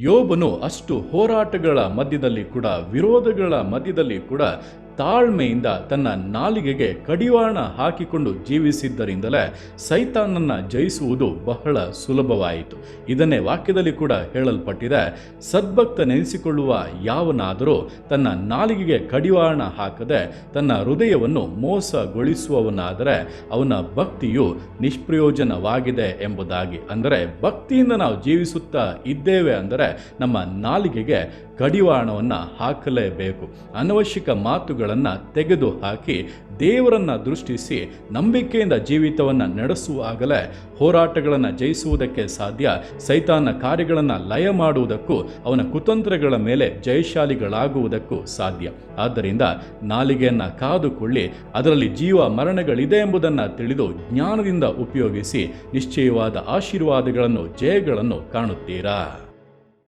ಯೋಬನು ಅಷ್ಟು ಹೋರಾಟಗಳ ಮಧ್ಯದಲ್ಲಿ ಕೂಡ, ವಿರೋಧಗಳ ಮಧ್ಯದಲ್ಲಿ ಕೂಡ ತಾಳ್ಮೆಯಿಂದ ತನ್ನ ನಾಲಿಗೆಗೆ ಕಡಿವಾಣ ಹಾಕಿಕೊಂಡು ಜೀವಿಸಿದ್ದರಿಂದಲೇ ಸೈತಾನನ್ನ ಜಯಿಸುವುದು ಬಹಳ ಸುಲಭವಾಯಿತು. ಇದನ್ನೇ ವಾಕ್ಯದಲ್ಲಿ ಕೂಡ ಹೇಳಲ್ಪಟ್ಟಿದೆ, ಸದ್ಭಕ್ತನೆನಿಸಿಕೊಳ್ಳುವ ಯಾವನಾದರೂ ತನ್ನ ನಾಲಿಗೆಗೆ ಕಡಿವಾಣ ಹಾಕದೆ ತನ್ನ ಹೃದಯವನ್ನು ಮೋಸಗೊಳಿಸುವವನಾದರೆ ಅವನ ಭಕ್ತಿಯು ನಿಷ್ಪ್ರಯೋಜನವಾಗಿದೆ ಎಂಬುದಾಗಿ. ಅಂದರೆ ಭಕ್ತಿಯಿಂದ ನಾವು ಜೀವಿಸುತ್ತಾ ಇದ್ದೇವೆ ಅಂದರೆ ನಮ್ಮ ನಾಲಿಗೆಗೆ ಕಡಿವಾಣವನ್ನು ಹಾಕಲೇಬೇಕು. ಅನವಶ್ಯಕ ಮಾತುಗಳನ್ನು ತೆಗೆದು ಹಾಕಿ ದೇವರನ್ನು ದೃಷ್ಟಿಸಿ ನಂಬಿಕೆಯಿಂದ ಜೀವಿತವನ್ನು ನಡೆಸುವಾಗಲೇ ಹೋರಾಟಗಳನ್ನು ಜಯಿಸುವುದಕ್ಕೆ ಸಾಧ್ಯ. ಸೈತಾನ ಕಾರ್ಯಗಳನ್ನು ಲಯ ಮಾಡುವುದಕ್ಕೂ ಅವನ ಕುತಂತ್ರಗಳ ಮೇಲೆ ಜಯಶಾಲಿಗಳಾಗುವುದಕ್ಕೂ ಸಾಧ್ಯ. ಆದ್ದರಿಂದ ನಾಲಿಗೆಯನ್ನು ಕಾದುಕೊಳ್ಳಿ, ಅದರಲ್ಲಿ ಜೀವ ಮರಣಗಳಿದೆ ಎಂಬುದನ್ನು ತಿಳಿದು ಜ್ಞಾನದಿಂದ ಉಪಯೋಗಿಸಿ ನಿಶ್ಚಯವಾದ ಆಶೀರ್ವಾದಗಳನ್ನು, ಜಯಗಳನ್ನು ಕಾಣುತ್ತೀರಾ.